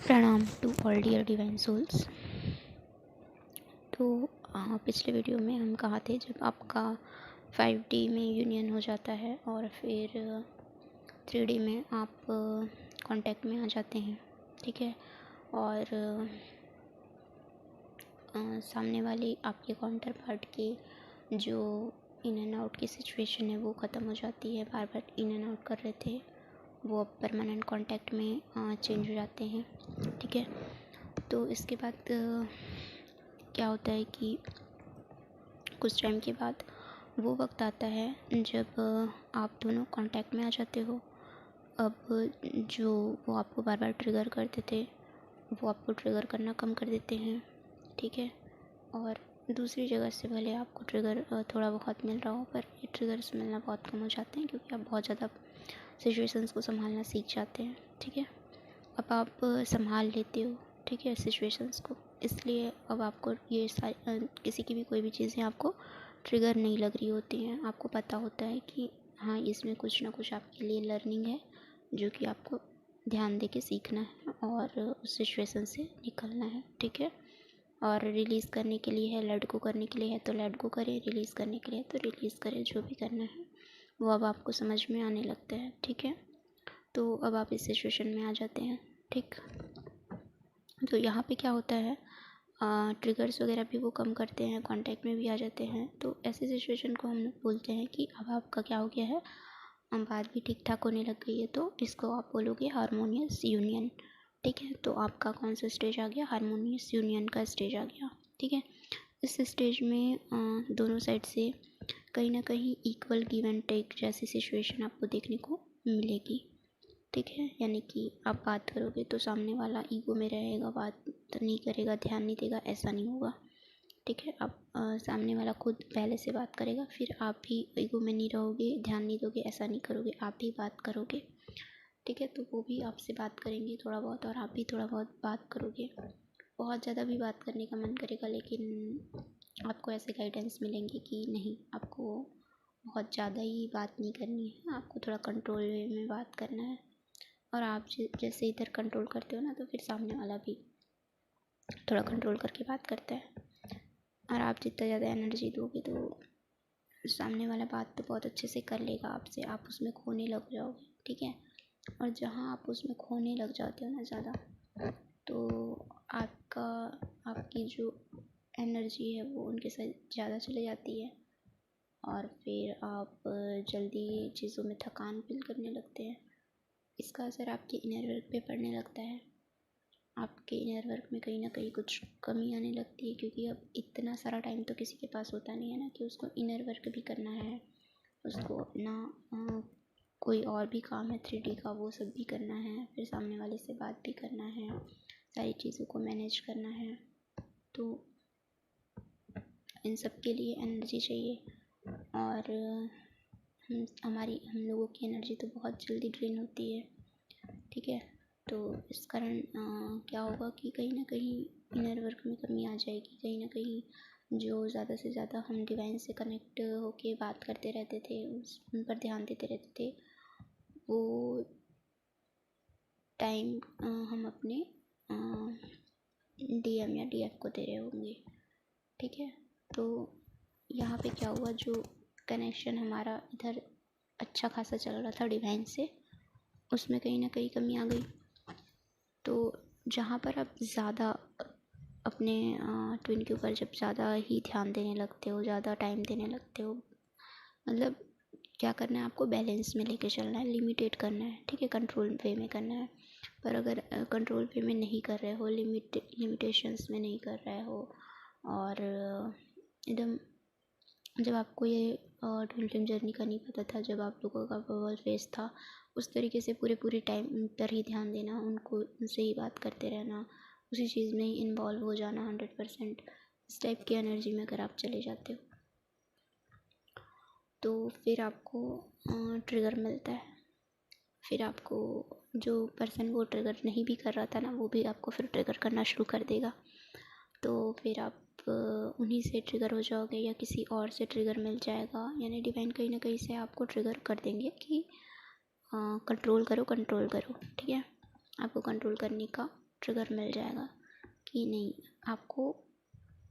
प्रणाम to all dear divine souls. तो पिछले वीडियो में हम कहा थे जब आपका 5D में यूनियन हो जाता है और फिर 3D में आप कांटेक्ट में आ जाते हैं, ठीक है। और सामने वाली आपके काउंटर पार्ट की जो इन एंड आउट की सिचुएशन है वो ख़त्म हो जाती है। बार बार इन एंड आउट कर रहे थे वो अब परमानेंट कांटेक्ट में चेंज हो जाते हैं, ठीक है। तो इसके बाद क्या होता है कि कुछ टाइम के बाद वो वक्त आता है जब आप दोनों कांटेक्ट में आ जाते हो। अब जो वो आपको बार बार ट्रिगर करते थे वो आपको ट्रिगर करना कम कर देते हैं, ठीक है। और दूसरी जगह से भले आपको ट्रिगर थोड़ा बहुत मिल रहा हो, पर ये ट्रिगर्स मिलना बहुत कम हो जाते हैं क्योंकि आप बहुत ज़्यादा सिचुएशंस को संभालना सीख जाते हैं, ठीक है। अब आप संभाल लेते हो, ठीक है, सिचुएशंस को। इसलिए अब आपको ये सारी किसी की भी कोई भी चीज़ें आपको ट्रिगर नहीं लग रही होती हैं। आपको पता होता है कि हाँ, इसमें कुछ ना कुछ आपके लिए लर्निंग है जो कि आपको ध्यान दे के सीखना है और उस सिचुएशन से निकलना है, ठीक है। और रिलीज़ करने के लिए है, लेट गो करने के लिए है तो लेट गो करें, रिलीज़ करने के लिए है तो रिलीज़ करें। जो भी करना है वो अब आपको समझ में आने लगता है, ठीक है। तो अब आप इस सिचुएशन में आ जाते हैं, ठीक। तो यहाँ पे क्या होता है, ट्रिगर्स वगैरह भी वो कम करते हैं, कांटेक्ट में भी आ जाते हैं। तो ऐसी सिचुएशन को हम लोग बोलते हैं कि अब आपका क्या हो गया है, बात भी ठीक ठाक होने लग गई है, तो इसको आप बोलोगे हारमोनियस यूनियन, ठीक है। तो आपका कौन सा स्टेज आ गया, हारमोनियस यूनियन का स्टेज आ गया, ठीक है। इस स्टेज में दोनों साइड से कहीं ना कहीं इक्वल गिव एंड टेक जैसी सिचुएशन आपको देखने को मिलेगी, ठीक है। यानी कि आप बात करोगे तो सामने वाला ईगो में रहेगा, बात नहीं करेगा, ध्यान नहीं देगा, ऐसा नहीं होगा, ठीक है। आप सामने वाला खुद पहले से बात करेगा, फिर आप भी ईगो में नहीं रहोगे, ध्यान नहीं दोगे, ऐसा नहीं करोगे, आप भी बात करोगे, ठीक है। तो वो भी आपसे बात करेंगे थोड़ा बहुत और आप भी थोड़ा बहुत बात करोगे। बहुत ज़्यादा भी बात करने का मन करेगा, लेकिन आपको ऐसे गाइडेंस मिलेंगे कि नहीं, आपको बहुत ज़्यादा ही बात नहीं करनी है, आपको थोड़ा कंट्रोल वे में बात करना है। और आप जैसे इधर कंट्रोल करते हो ना, तो फिर सामने वाला भी थोड़ा कंट्रोल करके बात करता है। और आप जितना ज़्यादा एनर्जी दोगे तो सामने वाला बात तो बहुत अच्छे से कर लेगा आपसे, आप उसमें खोने लग जाओगे, ठीक है। और जहाँ आप उसमें खोने लग जाते हो ना ज़्यादा, तो आपकी जो एनर्जी है वो उनके साथ ज़्यादा चले जाती है और फिर आप जल्दी चीज़ों में थकान फील करने लगते हैं। इसका असर आपके इनर वर्क पे पड़ने लगता है। आपके इनर वर्क में कहीं ना कहीं कुछ कमी आने लगती है, क्योंकि अब इतना सारा टाइम तो किसी के पास होता नहीं है ना कि उसको इनर वर्क भी करना है, उसको अपना कोई और भी काम है 3D का वो सब भी करना है, फिर सामने वाले से बात भी करना है, सारी चीज़ों को मैनेज करना है। तो इन सब के लिए एनर्जी चाहिए और हम लोगों की एनर्जी तो बहुत जल्दी ड्रेन होती है, ठीक है। तो इस कारण क्या होगा कि कहीं ना कहीं इनर वर्क में कमी आ जाएगी। कहीं ना कहीं जो ज़्यादा से ज़्यादा हम डिवाइन से कनेक्ट होके बात करते रहते थे, उन पर ध्यान देते रहते थे, वो टाइम हम अपने DM या DF को दे रहे होंगे, ठीक है। तो यहाँ पे क्या हुआ, जो कनेक्शन हमारा इधर अच्छा खासा चल रहा था डिवाइन से, उसमें कहीं ना कहीं कमी आ गई। तो जहाँ पर आप ज़्यादा अपने ट्विन के ऊपर जब ज़्यादा ही ध्यान देने लगते हो, ज़्यादा टाइम देने लगते हो, मतलब क्या करना है, आपको बैलेंस में लेके चलना है, लिमिटेड करना है, ठीक है, कंट्रोल वे में करना है। पर अगर कंट्रोल वे में नहीं कर रहे हो, लिमिटेशंस में नहीं कर रहे हो, और एकदम जब आपको ये ट्विन फ्लेम जर्नी का नहीं पता था, जब आप लोगों का बबल फेस था, उस तरीके से पूरे टाइम उन पर ही ध्यान देना, उनसे ही बात करते रहना, उसी चीज़ में ही इन्वॉल्व हो जाना 100%, इस टाइप की एनर्जी में अगर आप चले जाते हो तो फिर आपको ट्रिगर मिलता है। फिर आपको जो पर्सन वो ट्रिगर नहीं भी कर रहा था ना, वो भी आपको फिर ट्रिगर करना शुरू कर देगा। तो फिर आप उन्हीं से ट्रिगर हो जाओगे या किसी और से ट्रिगर मिल जाएगा, यानी डिवाइन कहीं ना कहीं से आपको ट्रिगर कर देंगे कि कंट्रोल करो, ठीक है। आपको कंट्रोल करने का ट्रिगर मिल जाएगा कि नहीं, आपको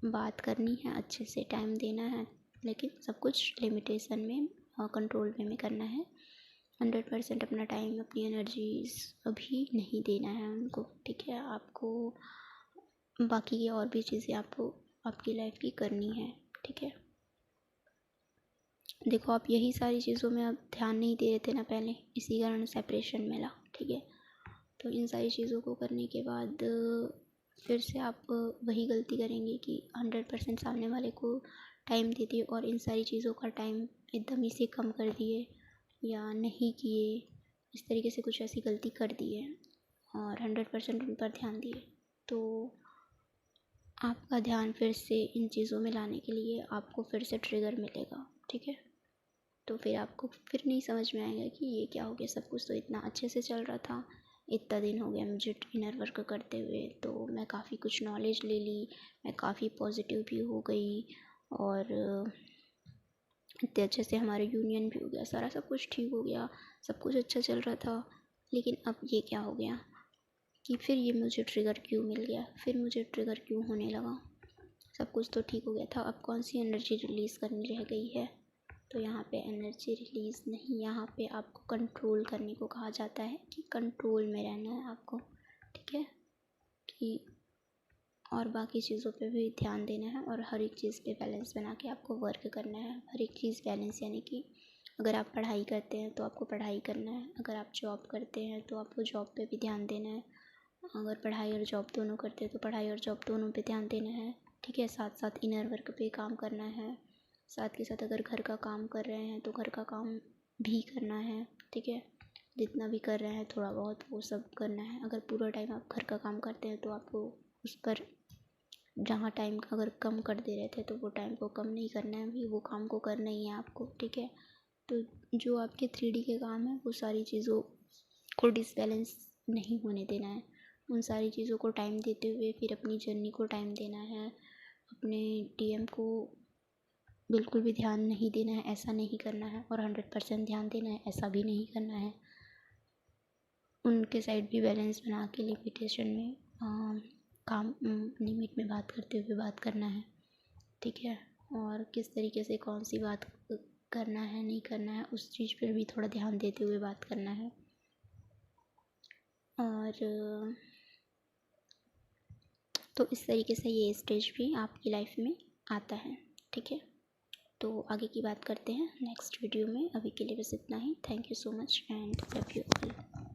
बात करनी है, अच्छे से टाइम देना है, लेकिन सब कुछ लिमिटेशन में और कंट्रोल में करना है। 100% अपना टाइम, अपनी एनर्जीज अभी नहीं देना है उनको, ठीक है। आपको बाकी की और भी चीज़ें आपको आपकी लाइफ की करनी है, ठीक है। देखो, आप यही सारी चीज़ों में अब ध्यान नहीं दे रहे थे ना पहले, इसी कारण सेपरेशन मिला, ठीक है। तो इन सारी चीज़ों को करने के बाद फिर से आप वही गलती करेंगे कि 100% सामने वाले को टाइम दे दिए और इन सारी चीज़ों का टाइम एकदम ही से कम कर दिए या नहीं किए, इस तरीके से कुछ ऐसी गलती कर दी है और 100% उन पर ध्यान दिए। तो आपका ध्यान फिर से इन चीज़ों में लाने के लिए आपको फिर से ट्रिगर मिलेगा, ठीक है। तो फिर आपको फिर नहीं समझ में आएगा कि ये क्या हो गया, सब कुछ तो इतना अच्छे से चल रहा था, इतना दिन हो गया मुझे इनर वर्क करते हुए, तो मैं काफ़ी कुछ नॉलेज ले ली, मैं काफ़ी पॉजिटिव भी हो गई और इतने अच्छे से हमारा यूनियन भी हो गया, सारा सब कुछ ठीक हो गया, सब कुछ अच्छा चल रहा था। लेकिन अब ये क्या हो गया कि फिर ये मुझे ट्रिगर क्यों मिल गया, फिर मुझे ट्रिगर क्यों होने लगा, सब कुछ तो ठीक हो गया था, अब कौन सी एनर्जी रिलीज़ करनी रह गई है। तो यहाँ पे एनर्जी रिलीज़ नहीं, यहाँ पे आपको कंट्रोल करने को कहा जाता है कि कंट्रोल में रहना है आपको, ठीक है। कि और बाकी चीज़ों पे भी ध्यान देना है और हर एक चीज़ पे बैलेंस बना के आपको वर्क करना है। हर एक चीज़ बैलेंस, यानी कि अगर आप पढ़ाई करते हैं तो आपको पढ़ाई करना है, अगर आप जॉब करते हैं तो आपको जॉब पे भी ध्यान देना है, अगर पढ़ाई और जॉब दोनों करते हैं तो पढ़ाई और जॉब दोनों पे ध्यान देना है, ठीक है। साथ साथ इनर वर्क पे काम करना है, साथ के साथ अगर घर का काम कर रहे हैं तो घर का काम भी करना है, ठीक है। जितना भी कर रहे हैं थोड़ा बहुत वो सब करना है। अगर पूरा टाइम आप घर का काम करते हैं तो आपको उस पर जहाँ टाइम अगर कम कर दे रहे थे तो वो टाइम को कम नहीं करना है, भी वो काम को करना ही है आपको, ठीक है। तो जो आपके 3D के काम है वो सारी चीज़ों को डिसबैलेंस नहीं होने देना है, उन सारी चीज़ों को टाइम देते हुए फिर अपनी जर्नी को टाइम देना है, अपने DM को बिल्कुल भी ध्यान नहीं देना है, ऐसा नहीं करना है, और 100% ध्यान देना है, ऐसा भी नहीं करना है। उनके साइड भी बैलेंस बना के लिमिटेशन में काम लिमिट में बात करते हुए बात करना है, ठीक है। और किस तरीके से कौन सी बात करना है नहीं करना है उस चीज़ पर भी थोड़ा ध्यान देते हुए बात करना है। और तो इस तरीके से ये स्टेज भी आपकी लाइफ में आता है, ठीक है। तो आगे की बात करते हैं नेक्स्ट वीडियो में, अभी के लिए बस इतना ही। Thank you so much and love you all.